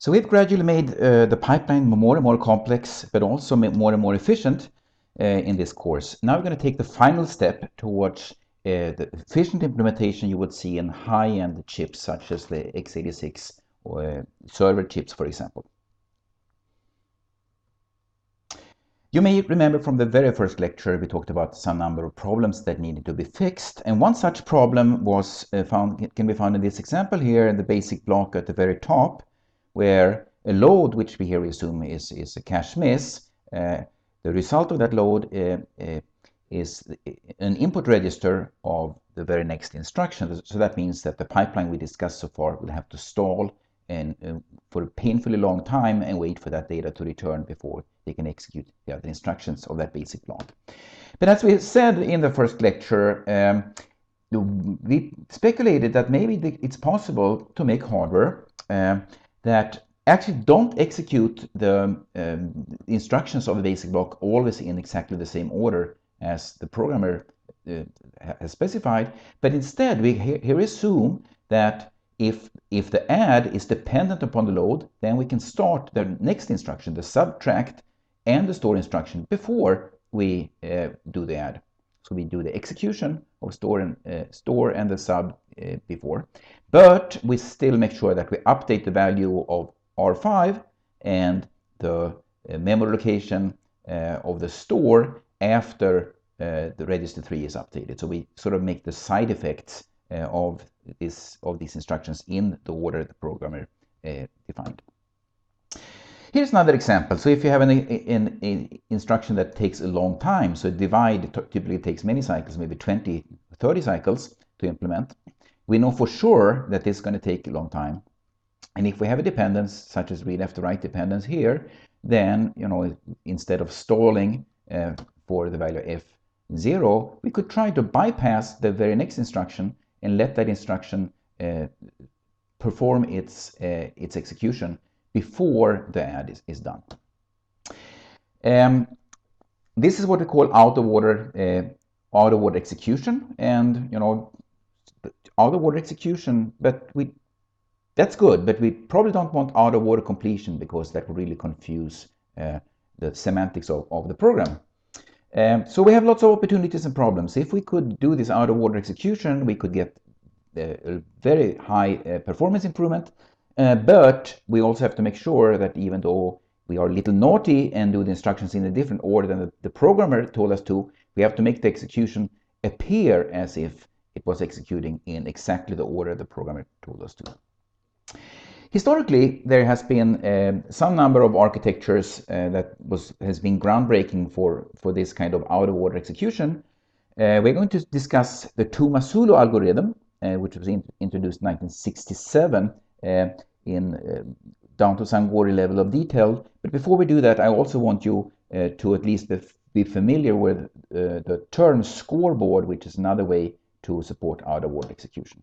So we've gradually made the pipeline more and more complex, but also more and more efficient in this course. Now we're going to take the final step towards the efficient implementation you would see in high-end chips such as the x86 or server chips, for example. You may remember from the very first lecture we talked about some number of problems that needed to be fixed, and one such problem was can be found in this example here in the basic block at the very top, where a load, which we here assume is a cache miss, the result of that load is an input register of the very next instruction. So that means that the pipeline we discussed so far will have to stall and for a painfully long time and wait for that data to return before they can execute the other instructions of that basic block. But as we said in the first lecture, we speculated that maybe it's possible to make hardware that actually don't execute the instructions of the basic block always in exactly the same order as the programmer has specified, but instead we here assume that if the add is dependent upon the load, then we can start the next instruction, the subtract and the store instruction, before we do the add. So we do the execution of store and the sub before, but we still make sure that we update the value of R5 and the memory location of the store after the register 3 is updated. So we sort of make the side effects of these instructions in the order the programmer defined. Here's another example. So if you have an instruction that takes a long time, so divide typically takes many cycles, maybe 20, 30 cycles to implement, we know for sure that this is going to take a long time. And if we have a dependence, such as read after write dependence here, then, you know, instead of stalling for the value f0, we could try to bypass the very next instruction and let that instruction perform its execution before the add is done. This is what we call out of order execution, and you know, out of order execution, but that's good, but we probably don't want out of order completion because that would really confuse the semantics of the program. So we have lots of opportunities and problems. If we could do this out of order execution, we could get a very high performance improvement, but we also have to make sure that even though we are a little naughty and do the instructions in a different order than the programmer told us to, we have to make the execution appear as if it was executing in exactly the order the programmer told us to. Historically, there has been some number of architectures that has been groundbreaking for this kind of out-of-order execution. We're going to discuss the Tomasulo algorithm, which was introduced in 1967 down to some gory level of detail. But before we do that, I also want you to at least be familiar with the term scoreboard, which is another way to support out-of-order execution.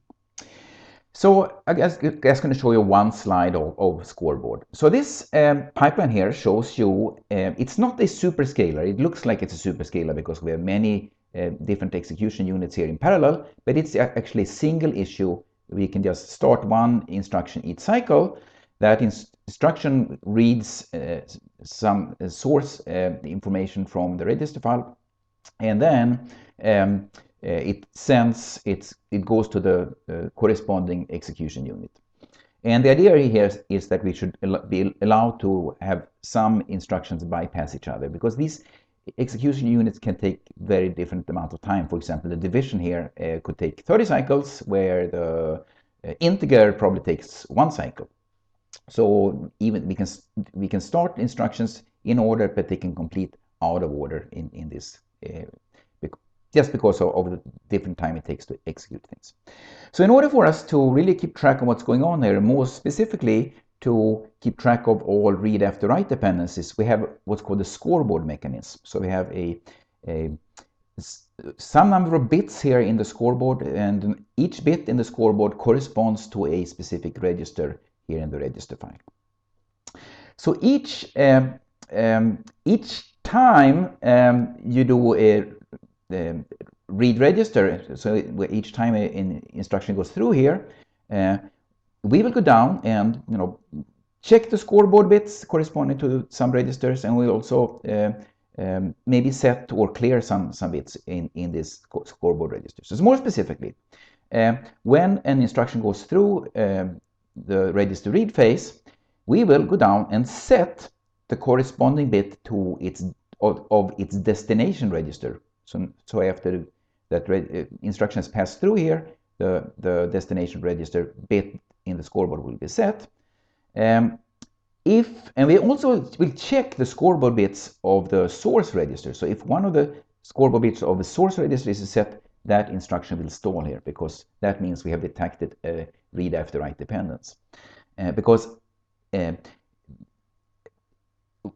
So I guess I'm going to show you one slide of scoreboard. So this pipeline here shows you, it's not a superscalar. It looks like it's a superscalar because we have many different execution units here in parallel, but it's actually a single issue. We can just start one instruction each cycle. That instruction reads some source information from the register file, and then it goes to the corresponding execution unit. And the idea here is that we should be allowed to have some instructions bypass each other, because these execution units can take very different amount of time. For example, the division here could take 30 cycles, where the integer probably takes 1 cycle. So even we can start instructions in order, but they can complete out of order in this just because of the different time it takes to execute things. So in order for us to really keep track of what's going on there, more specifically to keep track of all read after write dependencies, we have what's called the scoreboard mechanism. So we have some number of bits here in the scoreboard, and each bit in the scoreboard corresponds to a specific register here in the register file. So each time you do a read register, so each time an instruction goes through here, we will go down and check the scoreboard bits corresponding to some registers, and we'll also maybe set or clear some bits in this scoreboard register. So more specifically, when an instruction goes through the register read phase, we will go down and set the corresponding bit to its destination register. So after that instruction has passed through here, the destination register bit in the scoreboard will be set. And we also will check the scoreboard bits of the source register. So if one of the scoreboard bits of the source register is set, that instruction will stall here, because that means we have detected a read after write dependence. Because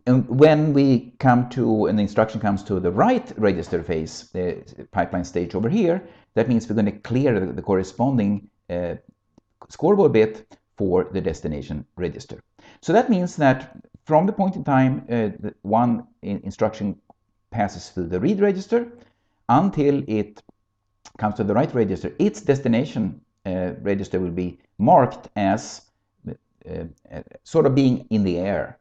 when we come to an instruction comes to the write register phase, the pipeline stage over here, that means we're going to clear the corresponding scoreboard bit for the destination register. So that means that from the point in time one instruction passes through the read register until it comes to the write register, its destination register will be marked as sort of being in the air.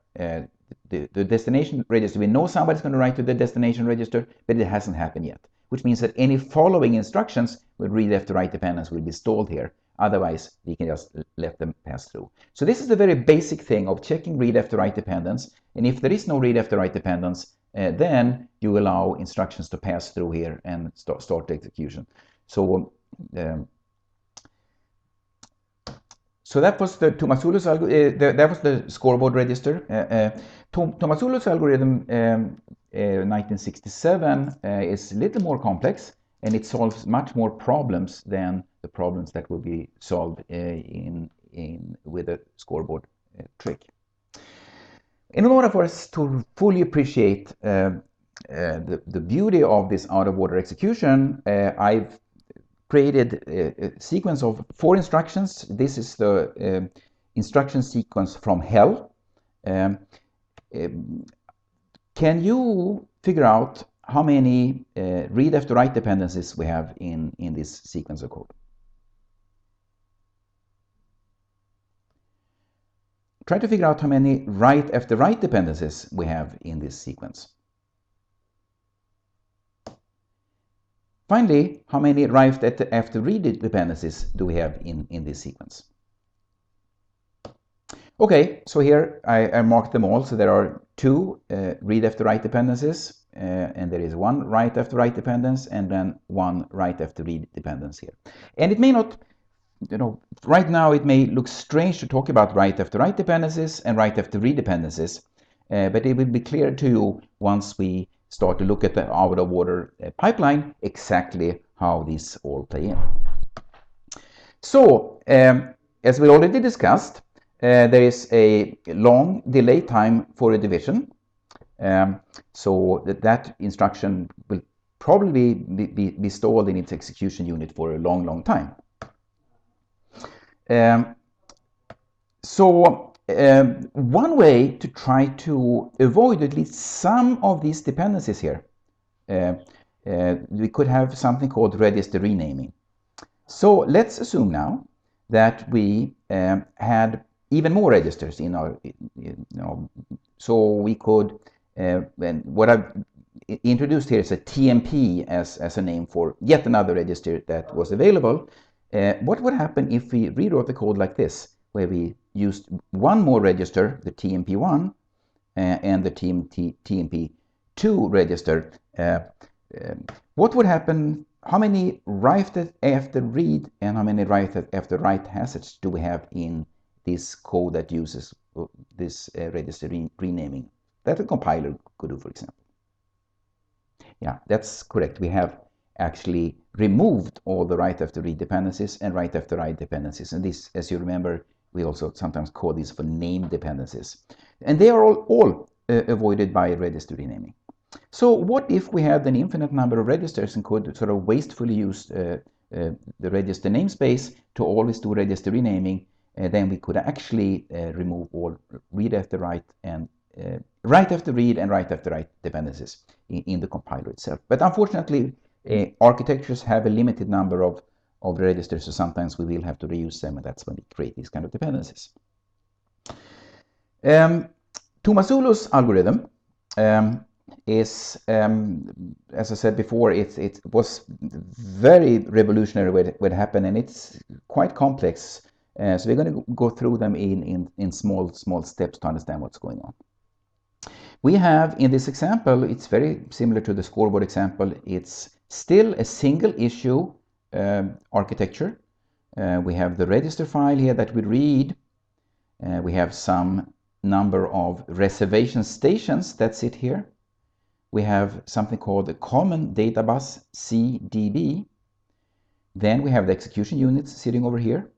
The destination register, we know somebody's going to write to the destination register, but it hasn't happened yet, which means that any following instructions with read after write dependence will be stalled here. Otherwise, we can just let them pass through. So this is the very basic thing of checking read after write dependence. And if there is no read after write dependence, then you allow instructions to pass through here and start the execution. So that was the Tomasulo's that was the scoreboard register. Tomasulo's algorithm 1967 is a little more complex, and it solves much more problems than the problems that will be solved with a scoreboard trick. In order for us to fully appreciate the beauty of this out-of-order execution, I've created a sequence of 4 instructions. This is the instruction sequence from hell. Can you figure out how many read after write dependencies we have in this sequence of code? Try to figure out how many write after write dependencies we have in this sequence. Finally, how many write after read dependencies do we have in this sequence? Okay, so here I marked them all. So there are 2 read after write dependencies, and there is 1 write after write dependence, and then 1 write after read dependence here. And it may not, right now it may look strange to talk about write after write dependencies and write after read dependencies, but it will be clear to you once we start to look at the out-of-order pipeline exactly how these all play in. So, as we already discussed, there is a long delay time for a division, so that instruction will probably be stalled in its execution unit for a long time. One way to try to avoid at least some of these dependencies here, we could have something called register renaming. So let's assume now that we had even more registers in our, so we could, what I've introduced here is a TMP as a name for yet another register that was available. What would happen if we rewrote the code like this, where we used one more register, the TMP1, and the TMP2 register? What would happen? How many write after read and how many write after write hazards do we have in this code that uses this register renaming that a compiler could do, for example? Yeah, that's correct. We have actually removed all the write after read dependencies and write after write dependencies. And this, as you remember, we also sometimes call these for name dependencies. And they are all avoided by register renaming. So what if we had an infinite number of registers and could sort of wastefully use the register namespace to always do register renaming? Then we could actually remove all read after write and write after read and write after write dependencies in the compiler itself. But unfortunately, architectures have a limited number of registers, so sometimes we will have to reuse them, and that's when we create these kind of dependencies. Tomasulo's algorithm is, as I said before, it was very revolutionary what happened, and it's quite complex. So we're going to go through them in small steps to understand what's going on. We have, in this example, it's very similar to the scoreboard example. It's still a single issue architecture. We have the register file here that we read. We have some number of reservation stations that sit here. We have something called the common data bus, CDB. Then we have the execution units sitting over here.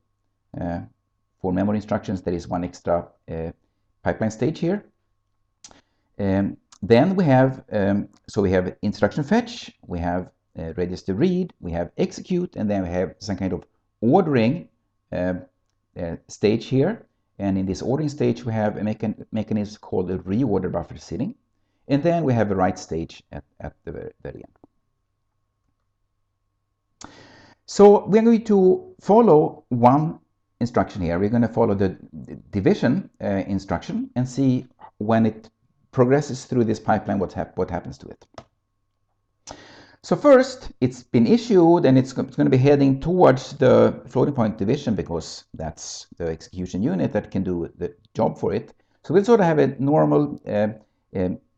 For memory instructions, there is one extra pipeline stage here. Then we have, so we have instruction fetch, we have register read, we have execute, and then we have some kind of ordering stage here. And in this ordering stage, we have a mechanism called a reorder buffer sitting. And then we have a write stage at the very end. So we're going to follow one instruction here. We're going to follow the division instruction and see when it progresses through this pipeline what happens to it. So first, it's been issued and it's going to be heading towards the floating point division because that's the execution unit that can do the job for it. So we'll sort of have a normal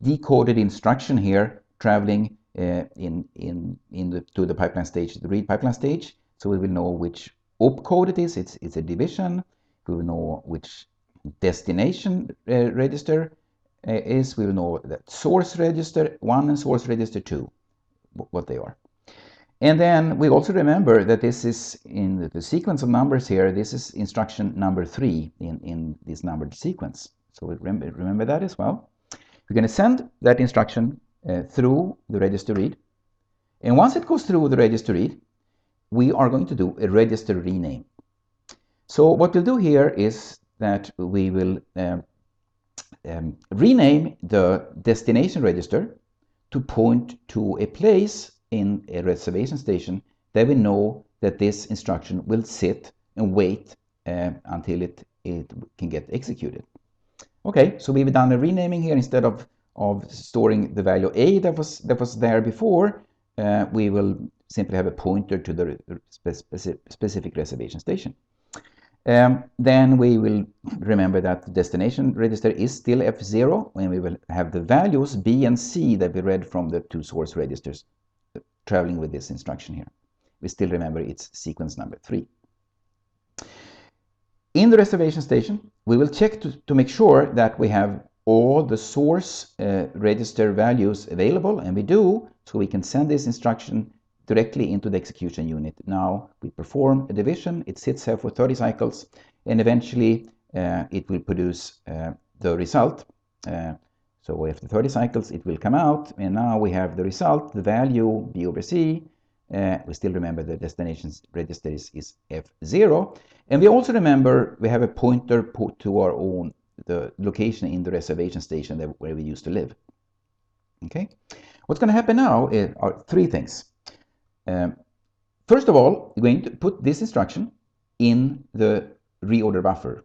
decoded instruction here traveling to the pipeline stage, the read pipeline stage. So we will know which opcode it is. It's a division. We will know which destination register is. We will know that source register 1 and source register 2, what they are. And then we also remember that this is in the sequence of numbers here. This is instruction number 3 in this numbered sequence. So we remember that as well. We're going to send that instruction through the register read. And once it goes through the register read, we are going to do a register rename. So what we'll do here is that we will rename the destination register to point to a place in a reservation station that we know that this instruction will sit and wait until it can get executed. Okay, so we've done a renaming here. Instead of storing the value A that was there before, we will simply have a pointer to the specific reservation station. Then we will remember that the destination register is still F0 when we will have the values B and C that we read from the 2 source registers traveling with this instruction here. We still remember it's sequence number 3. In the reservation station, we will check to make sure that we have all the source register values available, and we do, so we can send this instruction directly into the execution unit. Now we perform a division, it sits here for 30 cycles, and eventually it will produce the result. So after 30 cycles it will come out, and now we have the result, the value B over C. We still remember the destination register is F0, and we also remember we have a pointer put to our own the location in the reservation station where we used to live. Okay, what's going to happen now are 3 things. First of all, we're going to put this instruction in the reorder buffer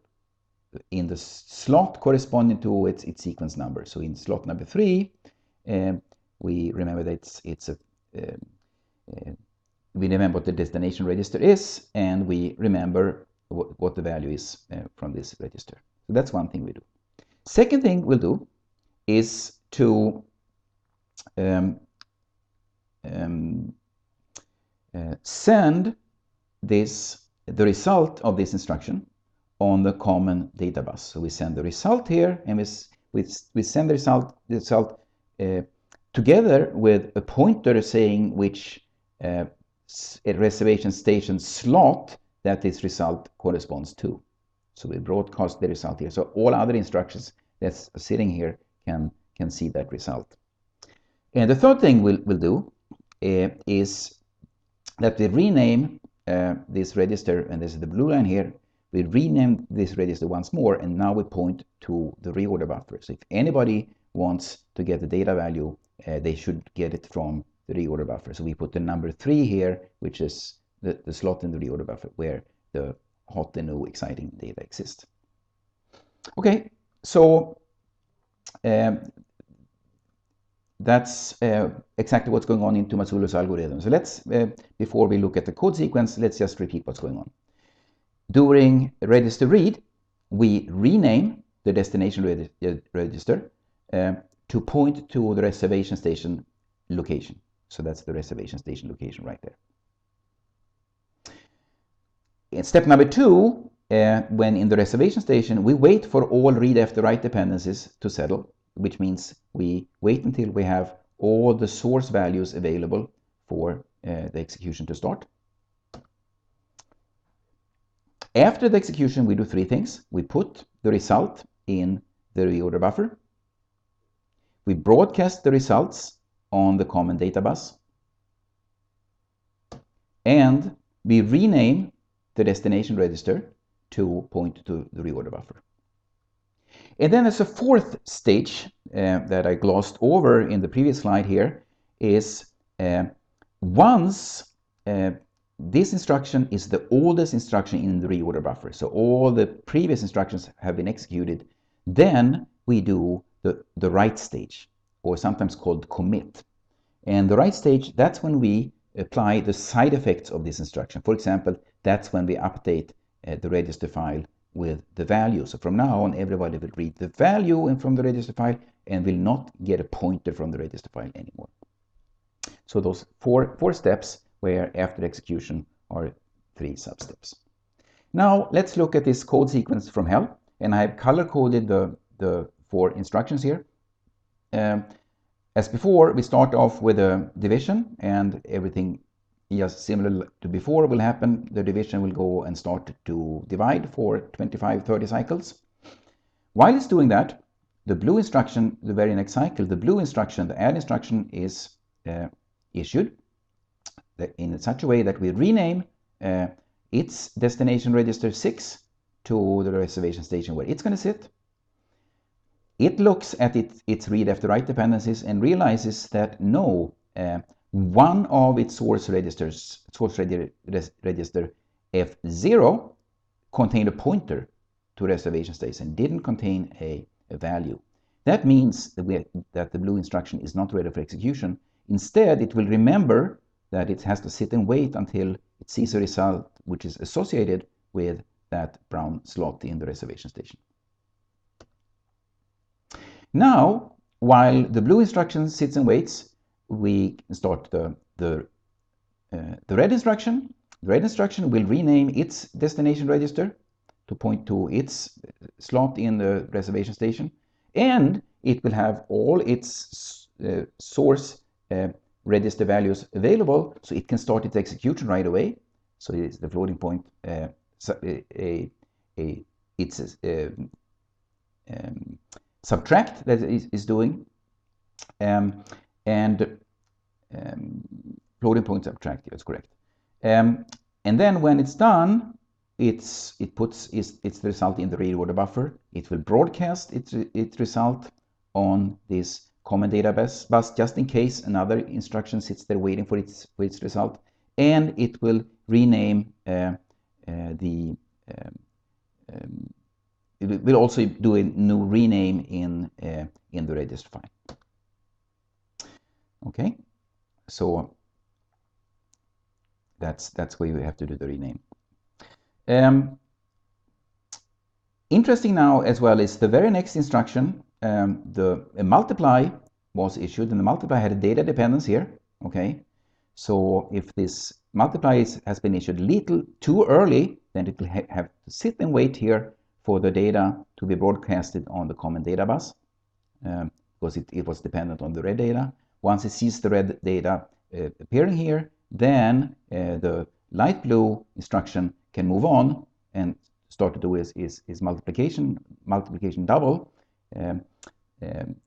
in the slot corresponding to its sequence number. So in slot number 3, we remember that we remember what the destination register is, and we remember what the value is from this register. So that's one thing we do. Second thing we'll do is to send the result of this instruction on the common data bus. So we send the result here, and we send the result together with a pointer saying which a reservation station slot that this result corresponds to. So we broadcast the result here. So all other instructions that's sitting here can see that result. And the third thing we'll do is that we rename this register, and this is the blue line here. We rename this register once more, and now we point to the reorder buffer. So if anybody wants to get the data value, they should get it from the reorder buffer. So we put the number 3 here, which is the slot in the reorder buffer where the hot and new exciting data exists. Okay, So that's exactly what's going on in Tomasulo's algorithm. So let's, before we look at the code sequence, let's just repeat what's going on. During register read, we rename the destination register to point to the reservation station location. So that's the reservation station location right there. In step number 2, when in the reservation station, we wait for all read after write dependencies to settle, which means we wait until we have all the source values available for the execution to start. After the execution, we do 3 things. We put the result in the reorder buffer. We broadcast the results on the common data bus. And we rename the destination register to point to the reorder buffer. And then there's a 4th stage that I glossed over in the previous slide here, is once this instruction is the oldest instruction in the reorder buffer, so all the previous instructions have been executed, then we do the write stage, or sometimes called commit. And the write stage, that's when we apply the side effects of this instruction. For example, that's when we update the register file with the value. So from now on, everybody will read the value and from the register file and will not get a pointer from the register file anymore. So those four steps, where after execution are 3 sub-steps. Now let's look at this code sequence from hell, and I have color-coded the 4 instructions here. As before, we start off with a division, and everything just similar to before will happen. The division will go and start to divide for 25-30 cycles. While it's doing that, the blue instruction, the very next cycle, the blue instruction, the add instruction, is issued in such a way that we rename its destination register 6 to the reservation station where it's going to sit. It looks at its read after write dependencies and realizes that no, one of its source registers, register F0, contained a pointer to reservation station, didn't contain a value. That means that the blue instruction is not ready for execution. Instead, it will remember that it has to sit and wait until it sees a result which is associated with that brown slot in the reservation station. Now, while the blue instruction sits and waits, we start the red instruction. The red instruction will rename its destination register to point to its slot in the reservation station, and it will have all its source register values available, so it can start its execution right away. So it's the floating point. Subtract that is doing, floating point subtract. That's correct. And then when it's done, it puts its result in the reorder buffer. It will broadcast its result on this common data bus just in case another instruction sits there waiting for its result, and it will rename it will also do a new rename in the register file. Okay, so that's where you have to do the rename. Interesting now as well is the very next instruction. A multiply was issued, and the multiply had a data dependence here. Okay, so if this multiply has been issued a little too early, then it will have to sit and wait here for the data to be broadcasted on the common data bus, because it was dependent on the red data. Once it sees the red data appearing here, then the light blue instruction can move on and start to do is multiplication double.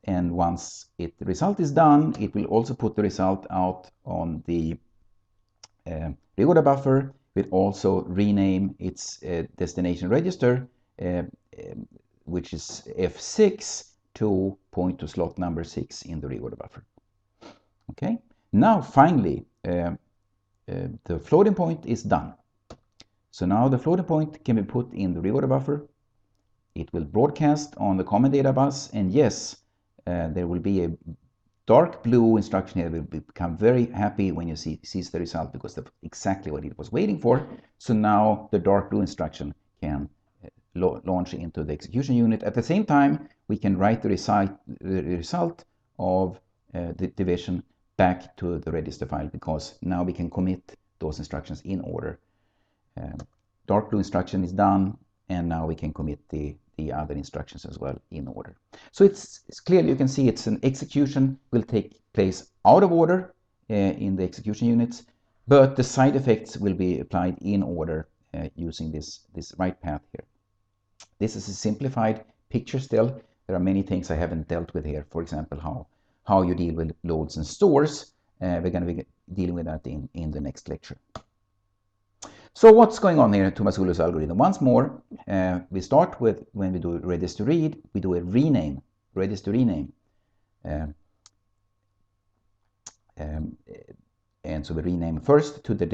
And once the result is done, it will also put the result out on the reorder buffer. It will also rename its destination register, which is F6, to point to slot number 6 in the reorder buffer. Okay, now finally the floating point is done. So now the floating point can be put in the reorder buffer, It will broadcast on the common data bus, and yes, there will be a dark blue instruction here. Will become very happy when you sees the result, because that's exactly what it was waiting for. So now the dark blue instruction can launch into the execution unit. At the same time, we can write the result of the division back to the register file, because now we can commit those instructions in order. Dark blue instruction is done, and now we can commit the other instructions as well in order. So it's clearly, you can see it's an execution will take place out of order in the execution units, but the side effects will be applied in order using this right path here. This is a simplified picture still. There are many things I haven't dealt with here. For example, how you deal with loads and stores. We're going to be dealing with that in the next lecture. So what's going on here in Tomasulo's algorithm? Once more, we start with, when we do register read, we do a rename, register rename. And so we rename first to the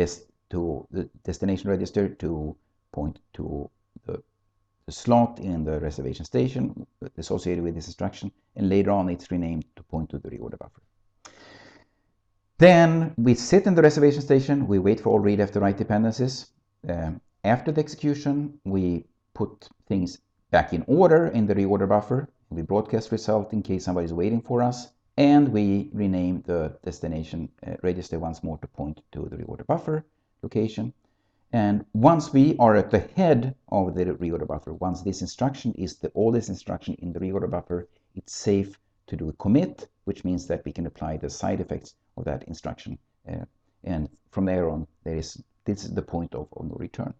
destination register to point to the slot in the reservation station associated with this instruction, and later on it's renamed to point to the reorder buffer. Then we sit in the reservation station, we wait for all read after write dependencies. After the execution, we put things back in order in the reorder buffer. We broadcast result in case somebody's waiting for us, and we rename the destination register once more to point to the reorder buffer location. And once we are at the head of the reorder buffer, once this instruction is the oldest instruction in the reorder buffer, it's safe to do a commit, which means that we can apply the side effects of that instruction. And from there on, this is the point of no return.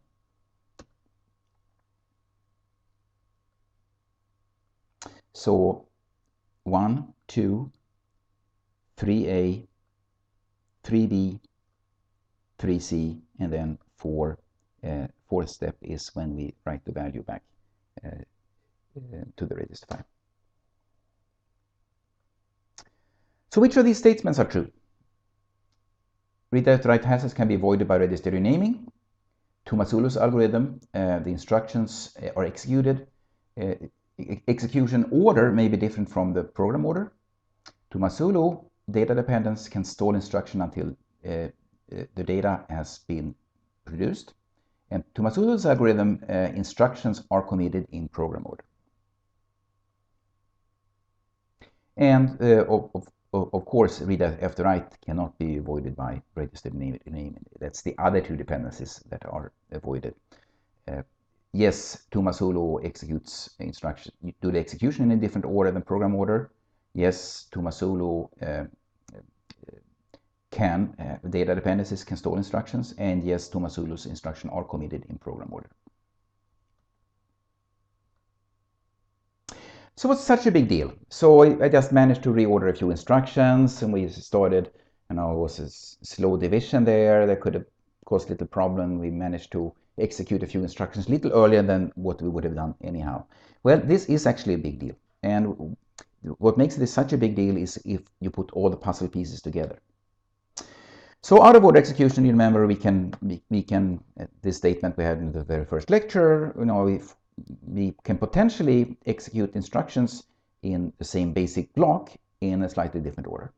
So 1, 2, 3A, 3B, 3C, and then 4. Fourth step is when we write the value back to the register file. So which of these statements are true? Read after write passes can be avoided by register renaming. Tomasulo's algorithm, the instructions are executed. Execution order may be different from the program order. Tomasulo data dependence can stall instruction until the data has been produced. And Tomasulo's algorithm, instructions are committed in program order. And of course, read after write cannot be avoided by register renaming. That's the other two dependencies that are avoided. Yes, Tomasulo executes instruction, do the execution in a different order than program order. Yes, Tomasulo data dependencies can store instructions, and yes, Tomasulo's instructions are committed in program order. So what's such a big deal? So I just managed to reorder a few instructions, and we started, it was a slow division there that could have caused a little problem. We managed to execute a few instructions a little earlier than what we would have done anyhow. Well, this is actually a big deal. And what makes this such a big deal is if you put all the puzzle pieces together. So out of order execution, you remember we can this statement we had in the very first lecture, we can potentially execute instructions in the same basic block in a slightly different order.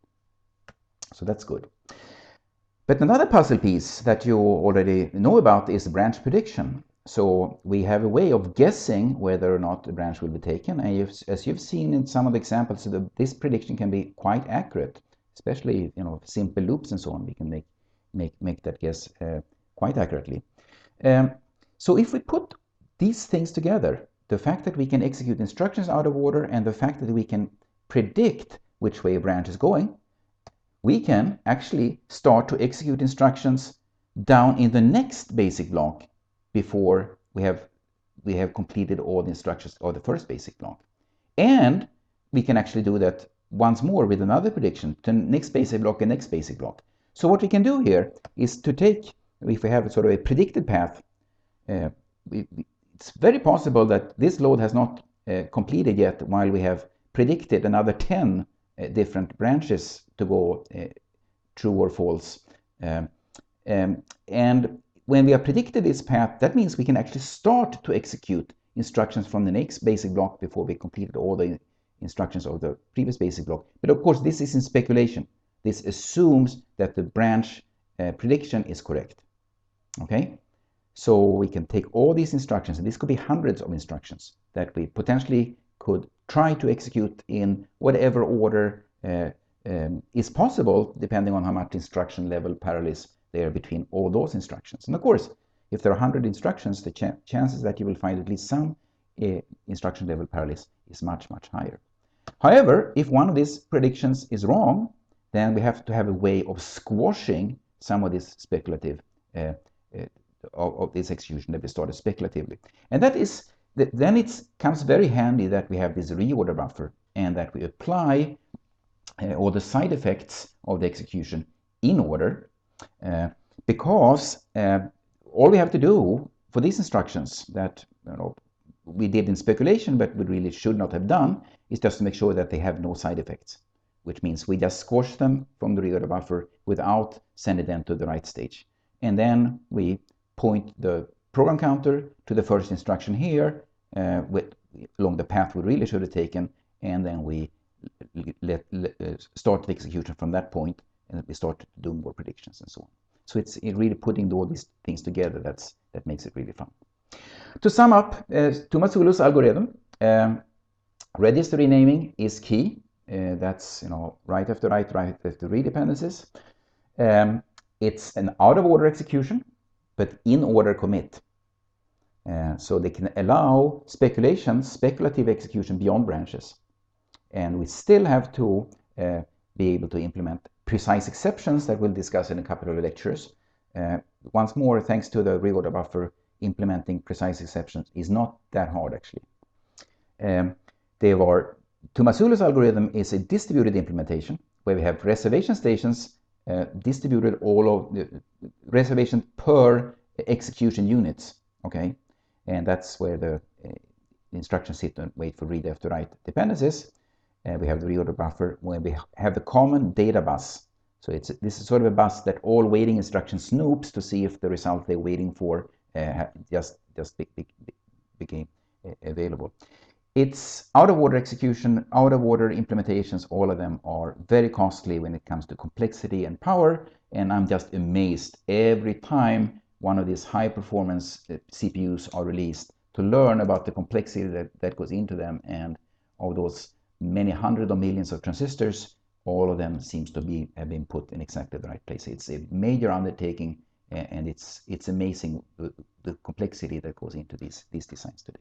So that's good. But another puzzle piece that you already know about is branch prediction. So we have a way of guessing whether or not a branch will be taken. And as you've seen in some of the examples, this prediction can be quite accurate, especially simple loops and so on. We can make that guess quite accurately. So if we put these things together, the fact that we can execute instructions out of order and the fact that we can predict which way a branch is going, we can actually start to execute instructions down in the next basic block before we have completed all the instructions of the first basic block. And we can actually do that once more with another prediction to next basic block and next basic block. So what we can do here is to take, if we have sort of a predicted path, it's very possible that this load has not completed yet while we have predicted another 10 different branches to go true or false. And when we have predicted this path, that means we can actually start to execute instructions from the next basic block before we completed all the instructions of the previous basic block. But of course, this is in speculation. This assumes that the branch prediction is correct. Okay, so we can take all these instructions, and this could be hundreds of instructions that we potentially could try to execute in whatever order is possible, depending on how much instruction level parallels there between all those instructions. And of course, if there are 100 instructions, the chances that you will find at least some instruction level parallels is much, much higher. However, if one of these predictions is wrong, then we have to have a way of squashing some of this speculative of this execution that we started speculatively. And that is, then it comes very handy that we have this reorder buffer and that we apply all the side effects of the execution in order, because all we have to do for these instructions that we did in speculation but we really should not have done is just to make sure that they have no side effects, which means we just squash them from the reorder buffer without sending them to the right stage. And then we point the program counter to the first instruction here along the path we really should have taken, and then we start the execution from that point, and we start doing more predictions and so on. So it's really putting all these things together that makes it really fun. To sum up, Tomasulo's algorithm, register renaming is key. That's right after right after read dependencies. It's an out-of-order execution, but in-order commit. So they can allow speculative execution beyond branches. And we still have to be able to implement precise exceptions that we'll discuss in a couple of lectures. Once more, thanks to the reorder buffer, implementing precise exceptions is not that hard, actually. Tomasulo's algorithm is a distributed implementation where we have reservation stations distributed all of the reservation per execution units. Okay, and that's where the instructions sit and wait for read after write dependencies. We have the reorder buffer where we have the common data bus. So this is sort of a bus that all waiting instructions snoops to see if the result they're waiting for just became available. It's out-of-order execution, out-of-order implementations. All of them are very costly when it comes to complexity and power, and I'm just amazed every time one of these high-performance CPUs are released to learn about the complexity that goes into them, and of those many hundreds of millions of transistors, all of them seems to have been put in exactly the right place. It's a major undertaking, and it's amazing the complexity that goes into these designs today.